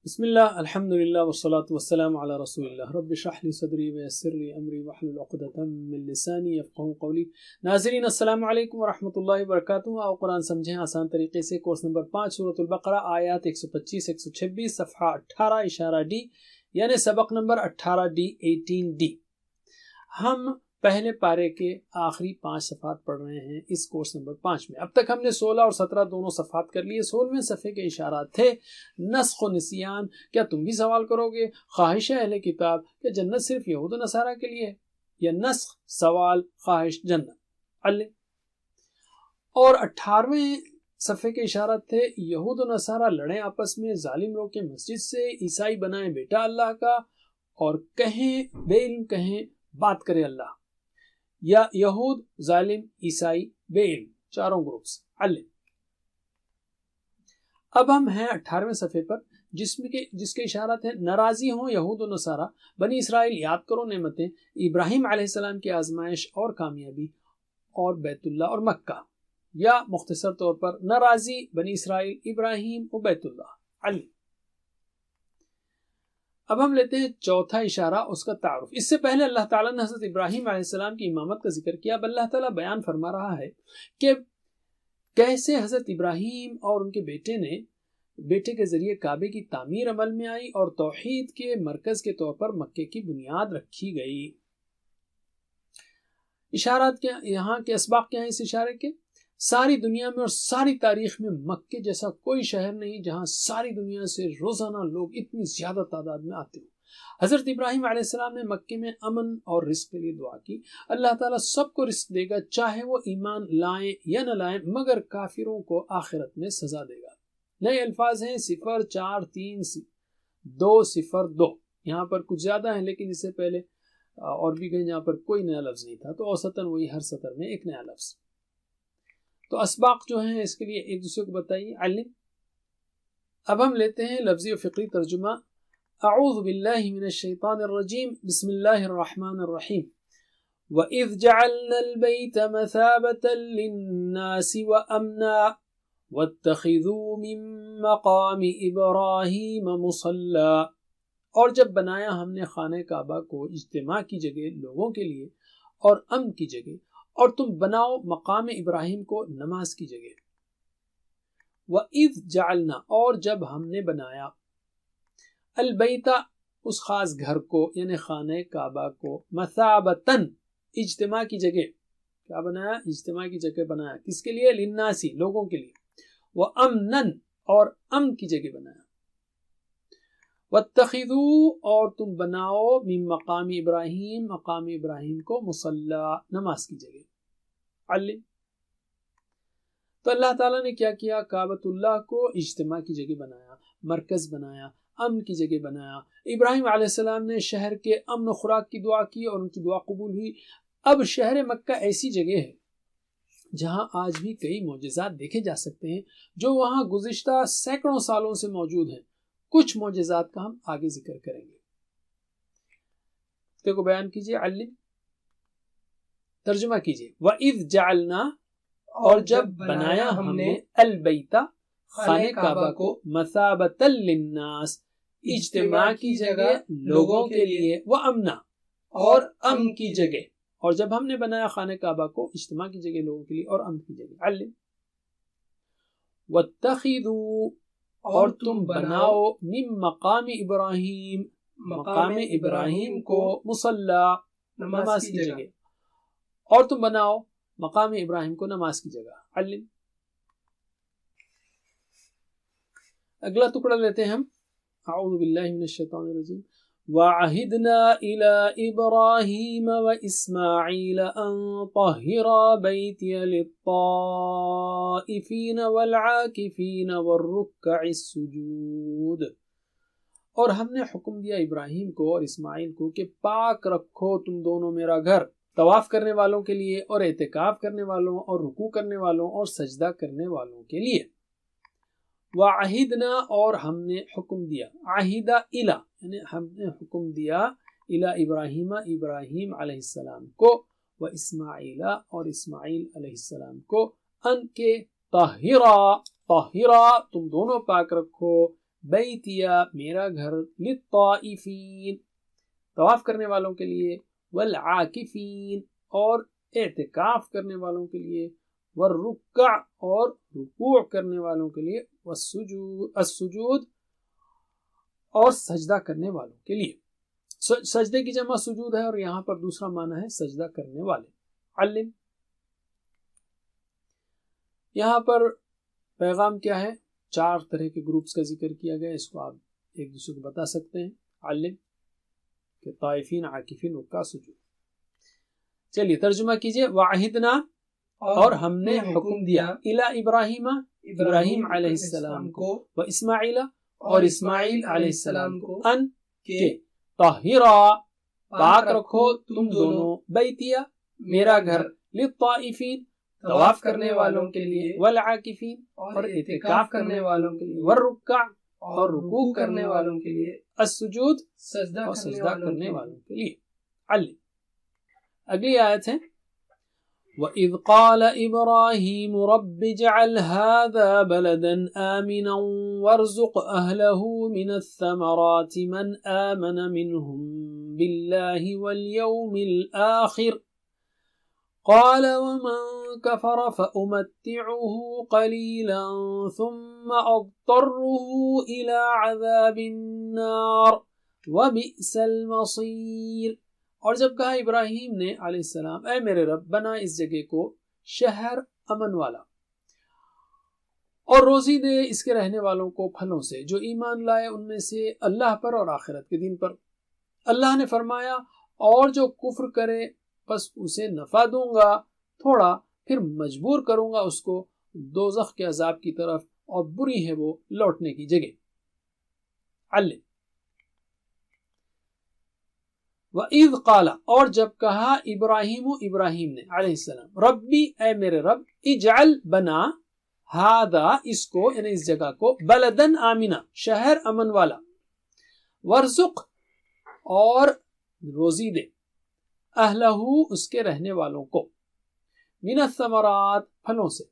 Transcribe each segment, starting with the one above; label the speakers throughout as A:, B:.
A: بسم اللہ الحمدللہ والصلاة والسلام علی رسول اللہ رب اشرح لی صدری ویسر لی امری واحلل عقدۃ من لسانی یفقہوا قولی۔ ناظرین السلام علیکم ورحمۃ اللہ وبرکاتہ۔ آؤ قرآن سمجھیں آسان طریقے سے۔ کورس نمبر 5 سورۃ البقرہ آیات 125 126 صفحہ 18 اشارہ ڈی، یعنی سبق نمبر 18D 18D۔ ہم پہلے پارے کے آخری 5 صفحات پڑھ رہے ہیں اس کورس نمبر 5 میں۔ اب تک ہم نے 16 اور 17 دونوں صفحات کر لیے۔ 16ویں صفحے کے اشارات تھے نسخ و نسیان۔ کیا تم بھی سوال کرو گے خواہش اہل کتاب کہ جنت صرف یہود و نصارہ کے لیے ہے؟ یا نسخ سوال خواہش جنت علم۔ اور 18ویں صفحے کے اشارات تھے یہود و نصارہ لڑیں آپس میں، ظالم روکیں مسجد سے، عیسائی بنائیں بیٹا اللہ کا، اور کہیں بے علم کہیں بات کرے اللہ، یا یہود ظالم عیسائی بے علم، چاروں گروپس علم۔ اب ہم ہیں 18ویں صفحے پر جس کے اشارات ہیں ناراضی ہوں یہود و نصارہ، بنی اسرائیل یاد کرو نعمتیں، ابراہیم علیہ السلام کی آزمائش اور کامیابی، اور بیت اللہ اور مکہ، یا مختصر طور پر ناراضی بنی اسرائیل، ابراہیم و بیت اللہ علم۔ اب ہم لیتے ہیں چوتھا اشارہ، اس کا تعارف۔ اس سے پہلے اللہ تعالیٰ نے حضرت ابراہیم علیہ السلام کی امامت کا ذکر کیا۔ اب اللہ تعالیٰ بیان فرما رہا ہے کہ کیسے حضرت ابراہیم اور ان کے بیٹے کے ذریعے کعبے کی تعمیر عمل میں آئی اور توحید کے مرکز کے طور پر مکے کی بنیاد رکھی گئی۔ اشارات کیا یہاں کے اسباق کیا ہیں اس اشارے کے؟ ساری دنیا میں اور ساری تاریخ میں مکے جیسا کوئی شہر نہیں جہاں ساری دنیا سے روزانہ لوگ اتنی زیادہ تعداد میں آتے ہوں۔ حضرت ابراہیم علیہ السلام نے مکے میں امن اور رزق کے لیے دعا کی۔ اللہ تعالیٰ سب کو رزق دے گا، چاہے وہ ایمان لائیں یا نہ لائیں، مگر کافروں کو آخرت میں سزا دے گا۔ نئے الفاظ ہیں 0433202۔ یہاں پر کچھ زیادہ ہیں لیکن اس سے پہلے اور بھی کہیں جہاں پر کوئی نیا لفظ نہیں تھا، تو اوسطاً وہی ہر سطر میں ایک نیا لفظ۔ تو اسباق جو ہیں اس کے لیے ایک دوسرے کو بتائیے علم۔ اب ہم لیتے ہیں لفظی و فقری ترجمہ۔ اعوذ باللہ من الشیطان الرجیم، بسم اللہ الرحمن الرحیم۔ وَإِذْ جَعَلْنَا الْبَيْتَ مَثَابَةً لِلنَّاسِ وَأَمْنًا وَاتَّخِذُوا مِن مَّقَامِ إِبْرَاهِيمَ مُصَلًّى۔ اور جب بنایا ہم نے خانہ کعبہ کو اجتماع کی جگہ لوگوں کے لیے اور امن کی جگہ، اور تم بناؤ مقام ابراہیم کو نماز کی جگہ۔ وَإِذْ جَعَلْنَا، اور جب ہم نے بنایا، البیت اس خاص گھر کو یعنی خانہ کعبہ کو، مثابتاً اجتماع کی جگہ، کیا بنایا؟ اجتماع کی جگہ بنایا، کس کے لیے؟ للناسی لوگوں کے لیے، وَأَمْنًا اور امن کی جگہ بنایا، وَاتَّخِذُوا اور تم بناؤ من مقام ابراہیم مقام ابراہیم کو مصلی نماز کی جگہ علم۔ تو اللہ تعالیٰ نے کیا کیا؟ کعبۃ اللہ کو اجتماع کی جگہ بنایا، مرکز بنایا، امن کی جگہ بنایا۔ ابراہیم علیہ السلام نے شہر کے امن و خوراک کی دعا کی اور ان کی دعا قبول ہوئی۔ اب شہر مکہ ایسی جگہ ہے جہاں آج بھی کئی معجزات دیکھے جا سکتے ہیں جو وہاں گزشتہ سینکڑوں سالوں سے موجود ہیں۔ کچھ معجزات کا ہم آگے ذکر کریں گے۔ دیکھو بیان کیجئے علم، ترجمہ کیجئے۔ وَإِذْ جَعَلْنَا اور جب بنایا ہم نے البیت خانہ کعبہ کو، مثابۃ للناس اجتماع کی جگہ لوگوں کے لیے، وَأَمْنًا اور امن کی جگہ، اور جب ہم نے بنایا خانہ کعبہ کو اجتماع کی جگہ لوگوں کے لیے اور امن کی جگہ علم۔ وَاتَّخِذُوا اور تم بناؤ من مقام ابراہیم مقام ابراہیم کو، مصلی نماز کی جگہ، اور تم بناؤ مقام ابراہیم کو نماز کی جگہ علم۔ اگلا ٹکڑا لیتے ہیں ہم، اعوذ باللہ من الشیطان الرجیم۔ وَعَهِدْنَا إِلَىٰ إِبْرَاهِيمَ وَإِسْمَاعِيلَ أَن طَهِّرَا بَيْتِيَ لِلطَّائِفِينَ وَالْعَاكِفِينَ وَالرُّكَّعِ السُّجُودِ۔ اور ہم نے حکم دیا ابراہیم کو اور اسماعیل کو کہ پاک رکھو تم دونوں میرا گھر، طواف کرنے والوں کے لیے اور اعتکاف کرنے والوں اور رکوع کرنے والوں اور سجدہ کرنے والوں کے لیے۔ وَعَهِدْنَا اور ہم نے حکم دیا، عہدہ الی یعنی ہم نے حکم دیا، الی ابراہیم ابراہیم علیہ السلام کو، و اسماعیل اور اسماعیل علیہ السلام کو، ان کے طاہرا تم دونوں پاک رکھو، بیتیا میرا گھر، للطائفین طواف کرنے والوں کے لیے، والعاکفین اور اعتکاف کرنے والوں کے لیے، والرکع اور رکوع کرنے والوں کے لیے، السجود اور سجدہ کرنے والوں کے لیے۔ سجدے کی جمع سجود ہے اور یہاں پر دوسرا معنی ہے سجدہ کرنے والے۔ علم، یہاں پر پیغام کیا ہے؟ 4 طرح کے گروپس کا ذکر کیا گیا، اس کو آپ ایک دوسرے کو بتا سکتے ہیں۔ علم کہ طائفین، عاکفین، رکع، سجود۔ چلیے ترجمہ کیجئے۔ وعہدنا اور ہم نے حکم دیا، الی ابراہیم ابراہیم علیہ السلام کو، و اسماعیل اور اسماعیل علیہ السلام کو، ان کہ طہرا پاک رکھو تم دونوں، بیتیا میرا گھر، للطائفین طواف کرنے والوں کے لیے، والعاکفین اور اعتکاف کرنے والوں کے لیے، والرکع اور رکوع کرنے والوں کے لیے، السجود اور سجدہ کرنے والوں کے لیے۔ علم، اگلی آیت ہے وَإِذْ قَالَ إِبْرَاهِيمُ رَبِّ اجْعَلْ هَذَا بَلَدًا آمِنًا وَارْزُقْ أَهْلَهُ مِنَ الثَّمَرَاتِ مَنْ آمَنَ مِنْهُمْ بِاللَّهِ وَالْيَوْمِ الْآخِرِ قَالَ وَمَنْ كَفَرَ فَأُمَتِّعُهُ قَلِيلًا ثُمَّ أَضْطَرُّهُ إِلَى عَذَابِ النَّارِ وَبِئْسَ الْمَصِيرُ۔ اور جب کہا ابراہیم نے علیہ السلام، اے میرے رب بنا اس جگہ کو شہر امن والا، اور روزی دے اس کے رہنے والوں کو پھلوں سے، جو ایمان لائے ان میں سے اللہ پر اور آخرت کے دن پر۔ اللہ نے فرمایا، اور جو کفر کرے پس اسے نفع دوں گا تھوڑا، پھر مجبور کروں گا اس کو دوزخ کے عذاب کی طرف، اور بری ہے وہ لوٹنے کی جگہ۔ علم، وَإِذْ قَالَ اور جب کہا ابراہیم ابراہیم نے علیہ السلام، ربی اے میرے رب، اجعل بنا، ہادا اس کو یعنی اس جگہ کو، بلدن آمنا شہر امن والا، ورزق اور روزی دے، اہلہ اس کے رہنے والوں کو، من الثمرات پھلوں سے،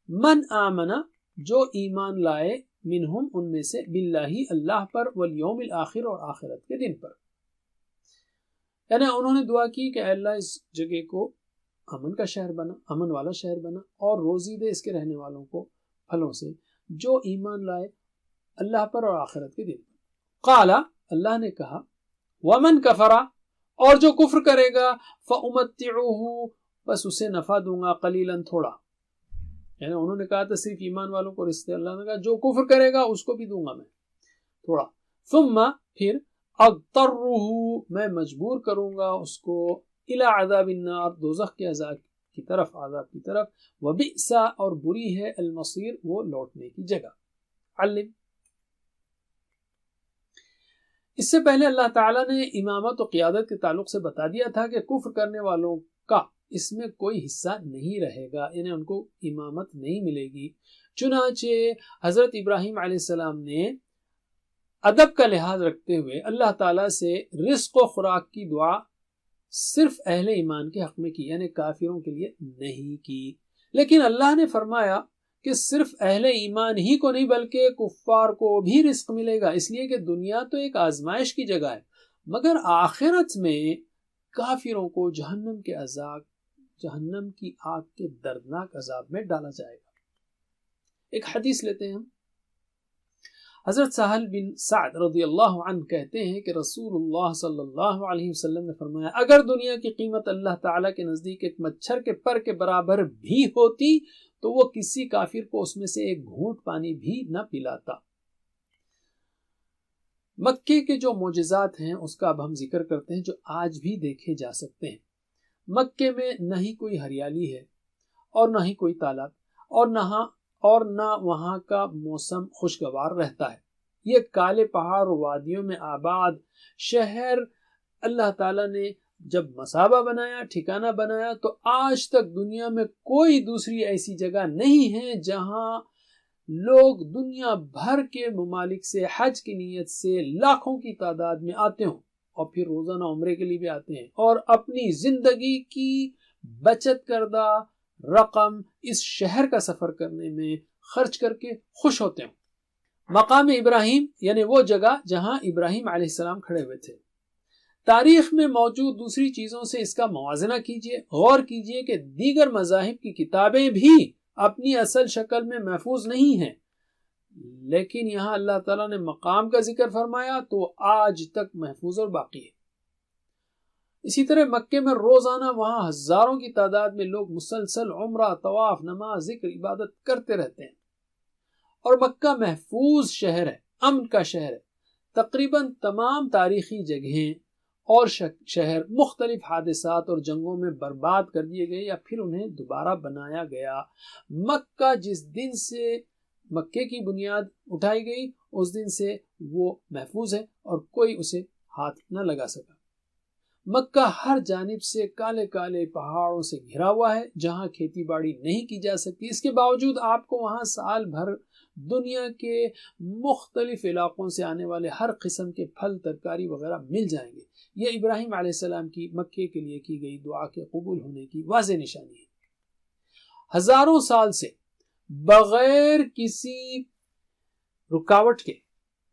A: من آمنا جو ایمان لائے، منہم ان میں سے، باللہ اللہ پر، والیوم الآخر اور آخرت کے دن پر۔ یعنی انہوں نے دعا کی کہ اے اللہ اس جگہ کو امن کا شہر بنا، امن والا شہر بنا، اور روزی دے اس کے رہنے والوں کو پھلوں سے جو ایمان لائے اللہ پر اور آخرت کے دن پر۔ قال اللہ نے کہا، ومن کفر اور جو کفر کرے گا، فأمتعوہ بس اسے نفع دوں گا، قلیلا تھوڑا۔ یعنی انہوں نے کہا تھا صرف ایمان والوں کو رزق، اللہ نے کہا جو کفر کرے گا اس کو بھی دوں گا میں تھوڑا۔ ثم پھر، اضطرہ میں مجبور کروں گا اس کو، الی عذاب النار دوزخ کے عذاب کی طرف، عذاب کی طرف، وبئس اور بری ہے، المصیر وہ لوٹنے کی جگہ۔ علم، اس سے پہلے اللہ تعالیٰ نے امامت و قیادت کے تعلق سے بتا دیا تھا کہ کفر کرنے والوں کا اس میں کوئی حصہ نہیں رہے گا، یعنی ان کو امامت نہیں ملے گی۔ چنانچہ حضرت ابراہیم علیہ السلام نے ادب کا لحاظ رکھتے ہوئے اللہ تعالیٰ سے رزق و خوراک کی دعا صرف اہل ایمان کے حق میں کی، یعنی کافروں کے لیے نہیں کی۔ لیکن اللہ نے فرمایا کہ صرف اہل ایمان ہی کو نہیں بلکہ کفار کو بھی رزق ملے گا، اس لیے کہ دنیا تو ایک آزمائش کی جگہ ہے، مگر آخرت میں کافروں کو جہنم کے عذاب، جہنم کی آگ کے دردناک عذاب میں ڈالا جائے گا۔ ایک حدیث لیتے ہیں ہم۔ حضرت سہل بن سعد رضی اللہ عنہ کہتے ہیں کہ رسول اللہ صلی اللہ علیہ وسلم نے فرمایا، اگر دنیا کی قیمت اللہ تعالیٰ کے نزدیک ایک مچھر کے پر کے برابر بھی ہوتی تو وہ کسی کافر کو اس میں سے ایک گھونٹ پانی بھی نہ پلاتا۔ مکے کے جو معجزات ہیں اس کا اب ہم ذکر کرتے ہیں جو آج بھی دیکھے جا سکتے ہیں۔ مکے میں نہ ہی کوئی ہریالی ہے اور نہ ہی کوئی تالاب اور نہ وہاں کا موسم خوشگوار رہتا ہے۔ یہ کالے پہاڑ اور وادیوں میں آباد شہر اللہ تعالیٰ نے جب مسابہ بنایا، ٹھکانہ بنایا، تو آج تک دنیا میں کوئی دوسری ایسی جگہ نہیں ہے جہاں لوگ دنیا بھر کے ممالک سے حج کی نیت سے لاکھوں کی تعداد میں آتے ہوں، اور پھر روزانہ عمرے کے لیے بھی آتے ہیں، اور اپنی زندگی کی بچت کردہ رقم اس شہر کا سفر کرنے میں خرچ کر کے خوش ہوتے ہیں۔ مقام ابراہیم یعنی وہ جگہ جہاں ابراہیم علیہ السلام کھڑے ہوئے تھے۔ تاریخ میں موجود دوسری چیزوں سے اس کا موازنہ کیجئے، غور کیجئے کہ دیگر مذاہب کی کتابیں بھی اپنی اصل شکل میں محفوظ نہیں ہیں، لیکن یہاں اللہ تعالیٰ نے مقام کا ذکر فرمایا تو آج تک محفوظ اور باقی ہے۔ اسی طرح مکے میں روزانہ وہاں ہزاروں کی تعداد میں لوگ مسلسل عمرہ، طواف، نماز، ذکر، عبادت کرتے رہتے ہیں، اور مکہ محفوظ شہر ہے، امن کا شہر ہے۔ تقریباً تمام تاریخی جگہیں اور شہر مختلف حادثات اور جنگوں میں برباد کر دیے گئے یا پھر انہیں دوبارہ بنایا گیا۔ مکہ جس دن سے مکے کی بنیاد اٹھائی گئی اس دن سے وہ محفوظ ہے اور کوئی اسے ہاتھ نہ لگا سکا۔ مکہ ہر جانب سے کالے کالے پہاڑوں سے گھرا ہوا ہے جہاں کھیتی باڑی نہیں کی جا سکتی۔ اس کے باوجود آپ کو وہاں سال بھر دنیا کے مختلف علاقوں سے آنے والے ہر قسم کے پھل، ترکاری وغیرہ مل جائیں گے۔ یہ ابراہیم علیہ السلام کی مکے کے لیے کی گئی دعا کے قبول ہونے کی واضح نشانی ہے۔ ہزاروں سال سے بغیر کسی رکاوٹ کے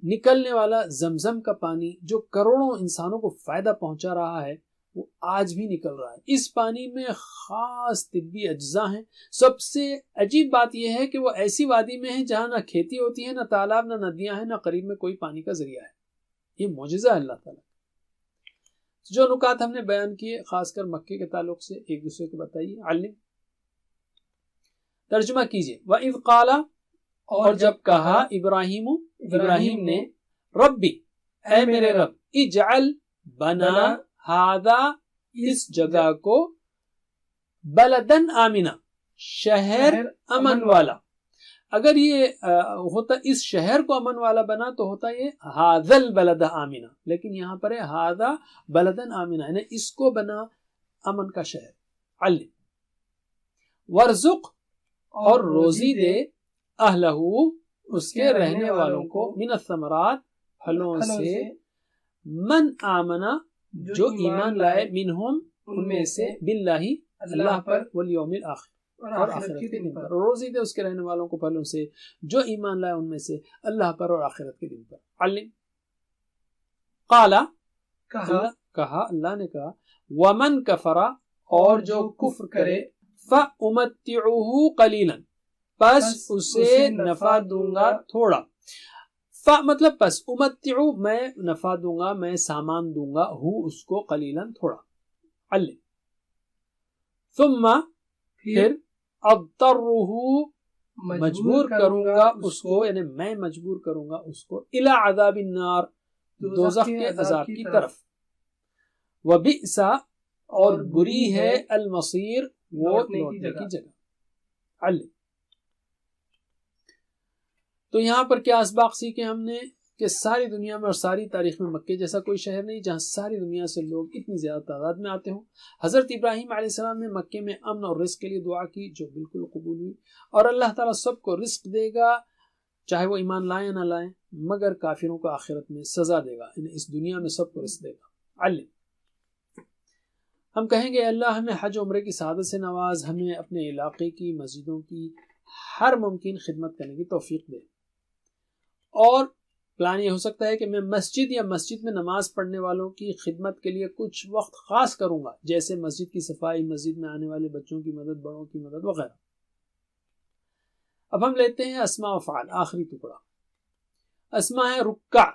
A: نکلنے والا زمزم کا پانی جو کروڑوں انسانوں کو فائدہ پہنچا رہا ہے وہ آج بھی نکل رہا ہے۔ اس پانی میں خاص طبی اجزاء ہیں۔ سب سے عجیب بات یہ ہے کہ وہ ایسی وادی میں ہے جہاں نہ کھیتی ہوتی ہے، نہ تالاب، نہ ندیاں ہیں، نہ قریب میں کوئی پانی کا ذریعہ ہے۔ یہ معجزہ ہے اللہ تعالیٰ۔ جو نکات ہم نے بیان کیے خاص کر مکے کے تعلق سے ایک دوسرے کو بتائیے۔ علم ترجمہ کیجئے۔ وَإِذْ قَالَ اور جب کہا ابراہیم نے ربی اے میرے رب اجعل بنا ہادا اس جگہ کو بلدن آمنا شہر امن والا۔ اگر یہ ہوتا اس شہر کو امن والا بنا تو ہوتا یہ ہاذل بلد آمنا، لیکن یہاں پر ہے ہادا بلدن آمنا، یعنی اس کو بنا امن کا شہر۔ علم ورزق اور روزی دے اہلہ اس کے رہنے والوں کو من الثمرات پھلوں سے، من آمنا جو ایمان لائے، منہم ان میں سے، باللہ اللہ پر، والیوم الاخر اور آخرت کے دن پر۔ روزی دے اس کے رہنے والوں کو پھلوں سے جو ایمان لائے ان میں سے اللہ پر اور آخرت کے دن پر۔ علم قال کہا اللہ نے کہا ومن کفر اور جو کفر کرے فأمتعه قلیلا پس اسے نفع دوں گا تھوڑا۔ مطلب پس امتعو میں نفع دوں گا، میں سامان دوں گا، ہو اس کو قلیلا تھوڑا۔ علم ثم پھر اضطرہ مجبور کروں گا اس کو، یعنی میں مجبور کروں گا اس کو، الی عذاب النار دوزخ کے عذاب کی طرف۔ وبئس اور بری ہے المصیر وہ لوٹنے کی جگہ۔ علم تو یہاں پر کیا اسباق سیکھے ہم نے کہ ساری دنیا میں اور ساری تاریخ میں مکے جیسا کوئی شہر نہیں جہاں ساری دنیا سے لوگ اتنی زیادہ تعداد میں آتے ہوں۔ حضرت ابراہیم علیہ السلام نے مکے میں امن اور رزق کے لیے دعا کی جو بالکل قبول ہوئی، اور اللہ تعالیٰ سب کو رزق دے گا چاہے وہ ایمان لائیں نہ لائیں، مگر کافروں کو آخرت میں سزا دے گا، یعنی اس دنیا میں سب کو رزق دے گا۔ علم ہم کہیں گے اللہ ہمیں حج عمرے کی سعادت سے نواز، ہمیں اپنے علاقے کی مسجدوں کی ہر ممکن خدمت کرنے کی توفیق دے، اور پلان یہ ہو سکتا ہے کہ میں مسجد یا مسجد میں نماز پڑھنے والوں کی خدمت کے لیے کچھ وقت خاص کروں گا، جیسے مسجد کی صفائی، مسجد میں آنے والے بچوں کی مدد، بڑوں کی مدد وغیرہ۔ اب ہم لیتے ہیں اسماء و افعال، آخری ٹکڑا۔ اسماء ہے رکع،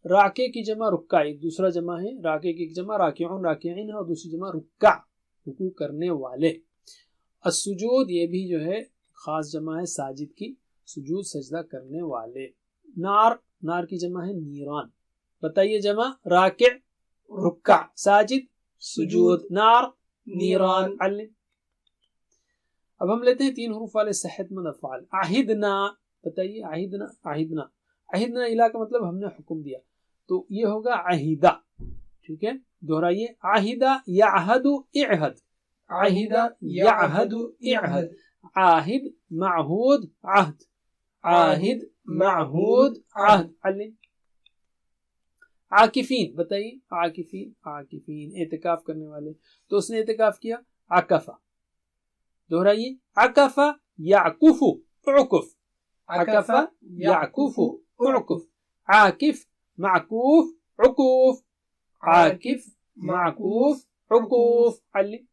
A: راکع کی جمع رکع، ایک دوسرا جمع ہے راکع کی جمع راکعون راکعین ہے، اور دوسری جمع رکع رکوع کرنے والے۔ السجود یہ بھی جو ہے خاص جمع ہے ساجد کی، سجود سجدہ کرنے والے۔ نار کی جمع ہے نیران، بتائیے جمع راکع رکع ساجد سجود نار نیران۔ علم اب ہم لیتے ہیں 3 حروف والے صحت مند افعال۔ عہدنا، بتائیے عہدنا الہ کا مطلب ہم نے حکم دیا، تو یہ ہوگا عہدہ، ٹھیک ہے، دہرائیے عہدہ یعہد اعہد، عہدہ یعہد اعہد، عاہد معہود عہد، عاہد معہود عہد۔ علم عاکفین، بتائیے عاکفین اعتکاف کرنے والے، تو اس نے اعتکاف کیا عکفہ، دہرائیے عکف یعکف عکف، عکف یعکف اعكف. عاكف معكوف عكوف. عاكف معكوف عكوف. علم.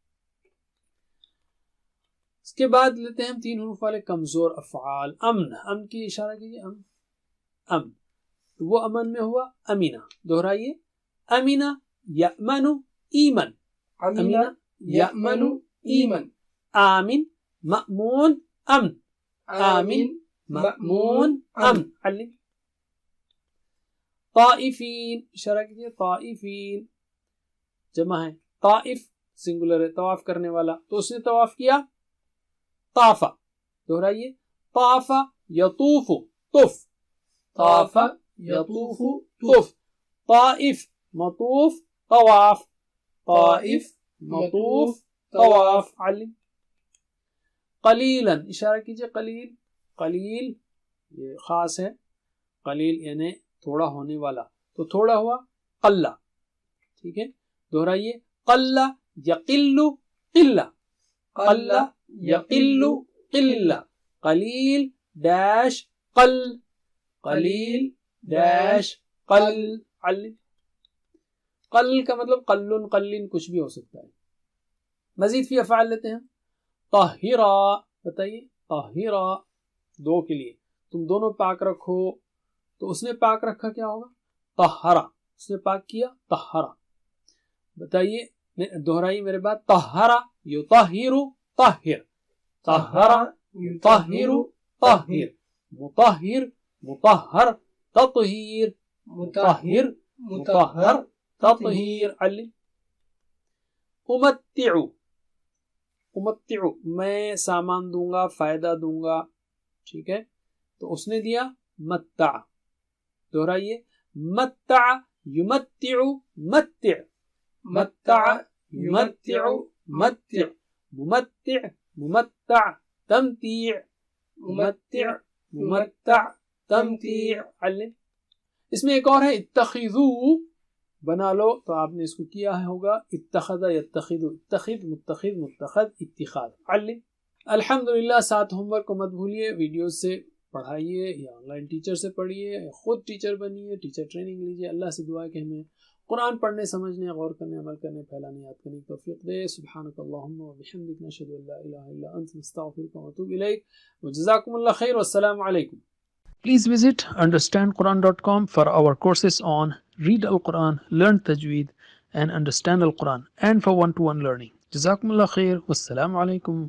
A: اس کے بعد لیتے ہیں ہم 3 حروف والے کمزور افعال. امن. امن کی اشارہ کیجیے. امن. امن وہ امن میں ہوا امینہ. دہرائیے. امینہ یأمن ایمن. امینہ یأمن ایمن. آمن مأمون امن. آمن مأمون امن. علم. طائفین. اشارہ کیجیے. طائفین جمع ہے. طائف سنگولر ہے طواف کرنے والا. تو اس نے طواف کیا. طاف. دہرائیے. طاف یطوف طف. طاف یطوف طف. طائف مطوف طواف. طائف مطوف طواف. علم. قلیلا. اشارہ کیجئے. قلیل. قلیل یہ خاص ہے. قلیل یعنی تھوڑا ہونے والا. تو تھوڑا ہوا قلہ. ٹھیک ہے. دہرائیے. قلہ یقل قلہ. قلہ یقل قلہ. قلیل ڈیش قل. قلیل ڈیش قل. علم. قل کا مطلب قلن قلن کچھ بھی ہو سکتا ہے. مزید فی افعال لیتے ہیں. طاہرہ. بتائیے. طاہرہ 2 کے لیے. تم دونوں پاک رکھو. تو اس نے پاک رکھا کیا ہوگا. طہرہ. اس نے پاک کیا. طہرہ. بتائیے. دہرائی میرے بات. طہرہ یطہر طہر. طہرہ یطہر طہر. مطہر مطہر تطہیر. مطہر مطہر تطہیر. علم. امتع. امتع میں سامان دوں گا فائدہ دوں گا. ٹھیک ہے. تو اس نے دیا متع. دہرائیے. متع یمتع متع. متع یمتع متع. ممتع ممتع تمتیع. ممتع ممتع تمتیع. علم. اس میں ایک اور ہے. اتخذوا بنا لو. تو آپ نے اس کو کیا ہوگا. اتخذ یتخذ. اتخذ متخذ متخذ اتخاذ. علم. الحمدللہ. 7 ہوم ورک کو مت بھولیے. ویڈیوز سے پڑھائیے یا آن لائن ٹیچر سے پڑھیے. خود ٹیچر بنیے. ٹیچر ٹریننگ لیجیے. اللہ سے دعا ہے کہ ہمیں قرآن پڑھنے سمجھنے غور کرنے عمل کرنے پھیلانے یاد کرنے کی توفیق دے. سبحانک اللہم و بحمدک نشہد ان لا الہ الا انت نستغفرک و نتوب الیک. وجزاکم اللہ خیر والسلام علیکم. Please visit understandquran.com for our courses on Read Al-Quran, Learn Tajweed and Understand Al-Quran and for one-to-one learning. Jazakumullah khair. Wassalamu alaikum.